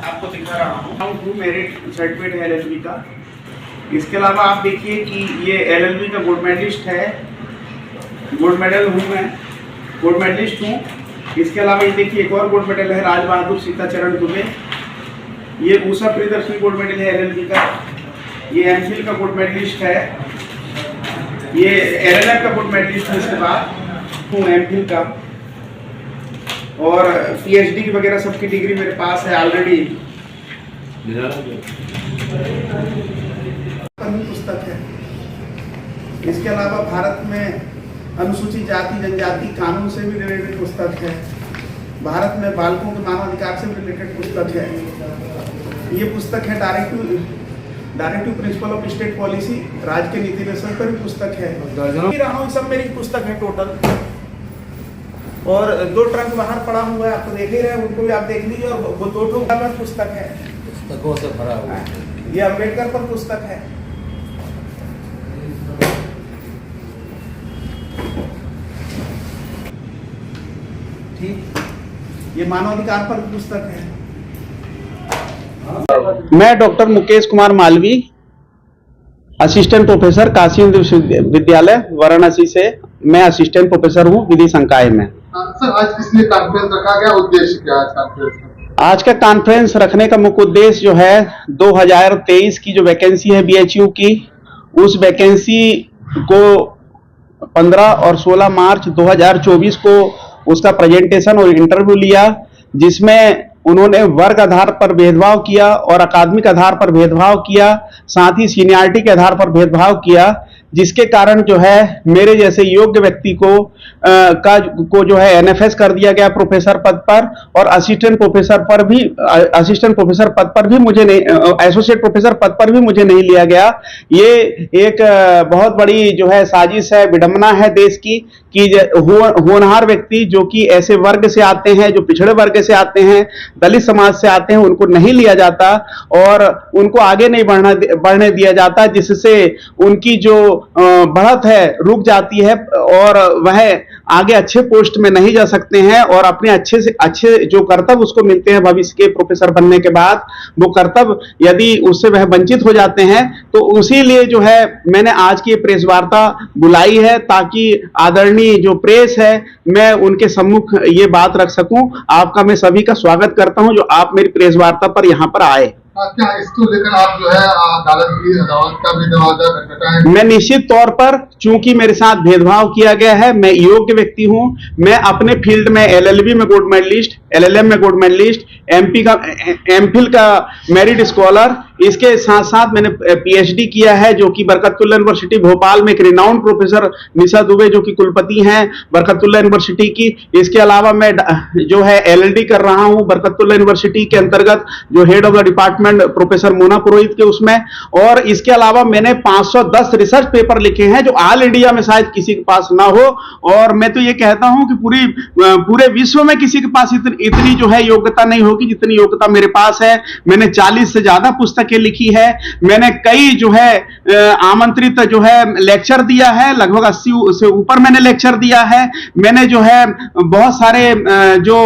आपको दिखा रहा हूँ मेरिट सर्टिफिकेट है एलएलबी का। इसके अलावा आप देखिए कि ये एलएलबी का गोल्ड मेडलिस्ट है, गोल्ड मेडल हूँ मैं, गोल्ड मेडलिस्ट हूँ। इसके अलावा ये देखिए एक और गोल्ड मेडल है राज बहादुर सीताचरण दुबे, ये उषा प्रियदर्शनी गोल्ड मेडल है एलएलबी का। ये एमफिल का गोल्ड मेडलिस्ट है, ये एलएलएम का गोल्ड मेडलिस्ट है। इसके बाद हूँ एमफिल का, और पीएचडी की वगैरह सबकी डिग्री मेरे पास है ऑलरेडी। पुस्तक है। इसके अलावा भारत में अनुसूचित जाति जनजाति कानून से भी रिलेटेड पुस्तक है, भारत में बालकों के मानवाधिकार से भी रिलेटेड पुस्तक है। ये पुस्तक है directive principle of state policy, राज्य के नीति निर्देशन पर भी पुस्तक है। रहा हूँ सब मेरी पुस्तक है टोटल, और 2 ट्रंक बाहर पड़ा हुआ है, आप तो देख ही रहे हैं, उनको भी आप देख लीजिए। और वो 2 पुस्तक है, पुस्तकों से भरा हुआ है। ये अम्बेडकर पर पुस्तक है। ठीक, ये मानवाधिकार पर पुस्तक है। मैं doctor Mukesh Kumar Malvi, assistant professor Kashi Hindu विश्वविद्यालय वाराणसी से। मैं असिस्टेंट प्रोफेसर हूँ विधि संकाय में। सर, आज किस लिए कॉन्फ्रेंस रखा गया, उद्देश्य क्या है कॉन्फ्रेंस का? आज का कॉन्फ्रेंस रखने का मुख्य उद्देश्य जो है 2023 की जो वैकेंसी है बीएचयू की, उस वैकेंसी को 15 और 16 मार्च 2024 को उसका प्रेजेंटेशन और इंटरव्यू लिया, जिसमें उन्होंने वर्ग आधार पर भेदभाव किया और अकादमिक आधार पर भेदभाव किया, साथ ही सीनियरिटी के आधार पर भेदभाव किया, जिसके कारण जो है मेरे जैसे योग्य व्यक्ति को जो है एनएफएस कर दिया गया प्रोफेसर पद पर, और असिस्टेंट प्रोफेसर पद पर भी मुझे नहीं, एसोसिएट प्रोफेसर पद पर भी मुझे नहीं लिया गया। ये एक बहुत बड़ी जो है साजिश है, विडंबना है देश की, कि होनहार व्यक्ति जो कि ऐसे वर्ग से आते हैं, जो पिछड़े वर्ग से आते हैं, दलित समाज से आते हैं, उनको नहीं लिया जाता और उनको आगे नहीं बढ़ने दिया जाता, जिससे उनकी जो बढ़त है रुक जाती है और वह आगे अच्छे पोस्ट में नहीं जा सकते हैं, और अपने अच्छे से अच्छे जो कर्तव्य उसको मिलते हैं भविष्य के प्रोफेसर बनने के बाद, वो कर्तव्य यदि उससे वह वंचित हो जाते हैं, तो उसी लिए जो है मैंने आज की प्रेस वार्ता बुलाई है, ताकि आदरणीय जो प्रेस है मैं उनके सम्मुख ये बात रख सकूं। आपका मैं सभी का स्वागत करता हूं जो आप मेरी प्रेस वार्ता पर यहाँ पर आए। क्या इसको लेकर आप जो है अदालत का भी दरवाजा खटखटाएंगे? मैं निश्चित तौर पर, चूंकि मेरे साथ भेदभाव किया गया है, मैं योग्य व्यक्ति हूं, मैं अपने फील्ड में एलएलबी में गोल्ड मेडलिस्ट, एलएलएम में गोल्ड मेडलिस्ट, एमफिल का मेरिट स्कॉलर, इसके साथ साथ मैंने पीएचडी किया है जो कि बरकतुल्लाह यूनिवर्सिटी भोपाल में एक रिनाउंड प्रोफेसर निशा दुबे जो कि कुलपति हैं बरकतुल्लाह यूनिवर्सिटी की। इसके अलावा मैं जो है एलएलडी कर रहा हूं बरकतुल्लाह यूनिवर्सिटी के अंतर्गत, जो head of the department professor Mona Purohit के उसमें। और इसके अलावा मैंने 510 रिसर्च पेपर लिखे हैं जो ऑल इंडिया में शायद किसी के पास ना हो, और मैं तो ये कहता हूं कि पूरे विश्व में किसी के पास इतनी जो है योग्यता नहीं होगी जितनी योग्यता मेरे पास है। मैंने 40 से ज्यादा पुस्तकें लिखी है, मैंने कई जो है आमंत्रित जो है लेक्चर दिया है, लगभग 80 से ऊपर मैंने लेक्चर दिया है। मैंने जो है बहुत सारे जो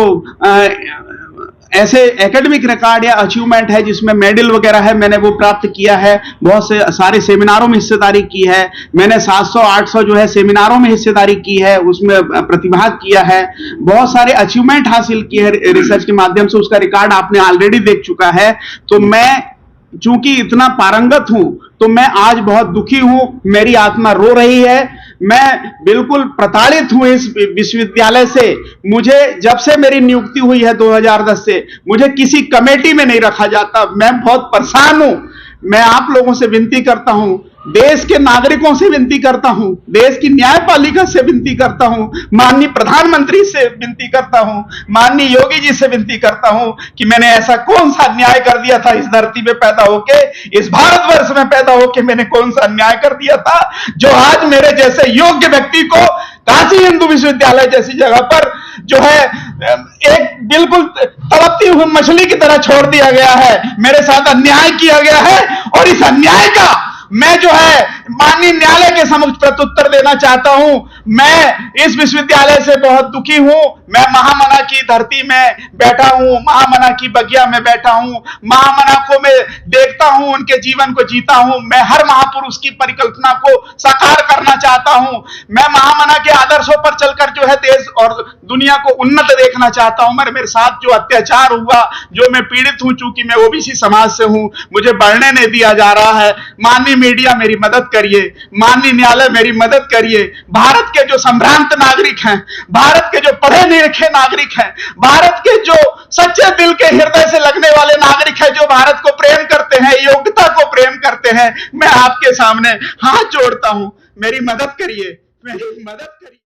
ऐसे एकेडमिक रिकॉर्ड या अचीवमेंट है जिसमें मेडल वगैरह है, मैंने वो प्राप्त किया है। बहुत से सारे सेमिनारों में हिस्सेदारी की है, मैंने 700-800 जो है सेमिनारों में हिस्सेदारी की है, उसमें प्रतिभाग किया है, बहुत सारे अचीवमेंट हासिल किए हैं रिसर्च के माध्यम से, उसका रिकॉर्ड आपने ऑलरेडी देख चुका है। तो मैं चूंकि इतना पारंगत हूं, तो मैं आज बहुत दुखी हूं, मेरी आत्मा रो रही है, मैं बिल्कुल प्रताड़ित हूं इस विश्वविद्यालय से। मुझे जब से मेरी नियुक्ति हुई है 2010 से, मुझे किसी कमेटी में नहीं रखा जाता, मैं बहुत परेशान हूं। मैं आप लोगों से विनती करता हूं, देश के नागरिकों से विनती करता हूं, देश की न्यायपालिका से विनती करता हूं, माननीय प्रधानमंत्री से विनती करता हूं, माननीय योगी जी से विनती करता हूं कि मैंने ऐसा कौन सा अन्याय कर दिया था इस धरती में पैदा होके, इस भारतवर्ष में पैदा होके मैंने कौन सा अन्याय कर दिया था जो आज मेरे जैसे योग्य व्यक्ति को काशी हिंदू विश्वविद्यालय जैसी जगह पर जो है एक बिल्कुल तड़पती हुई मछली की तरह छोड़ दिया गया है। मेरे साथ अन्याय किया गया है और इस अन्याय का मैं जो है माननीय न्यायालय के समक्ष प्रत्युत्तर देना चाहता हूं। मैं इस विश्वविद्यालय से बहुत दुखी हूं। मैं महामना की धरती में बैठा हूं, महामना की बगिया में बैठा हूं, महामना को मैं देखता हूं, उनके जीवन को जीता हूं। मैं हर महापुरुष की परिकल्पना को साकार करना चाहता हूं। मैं महामना के आदर्शों पर चलकर जो है देश और दुनिया को उन्नत देखना चाहता हूं। मगर मेरे साथ जो अत्याचार हुआ, जो मैं पीड़ित हूं, चूंकि मैं ओबीसी समाज से हूं, मुझे बढ़ने नहीं दिया जा रहा है। माननीय मीडिया मेरी मदद करिए, माननीय न्यायालय मेरी मदद करिए। भारत के जो संभ्रांत नागरिक हैं, भारत के जो पढ़े लिखे नागरिक हैं, भारत के जो सच्चे दिल के हृदय से लगने वाले नागरिक हैं, जो भारत को प्रेम करते हैं, योग्यता को प्रेम करते हैं, मैं आपके सामने हाथ जोड़ता हूं। मेरी मदद करिए, मेरी मदद करिए।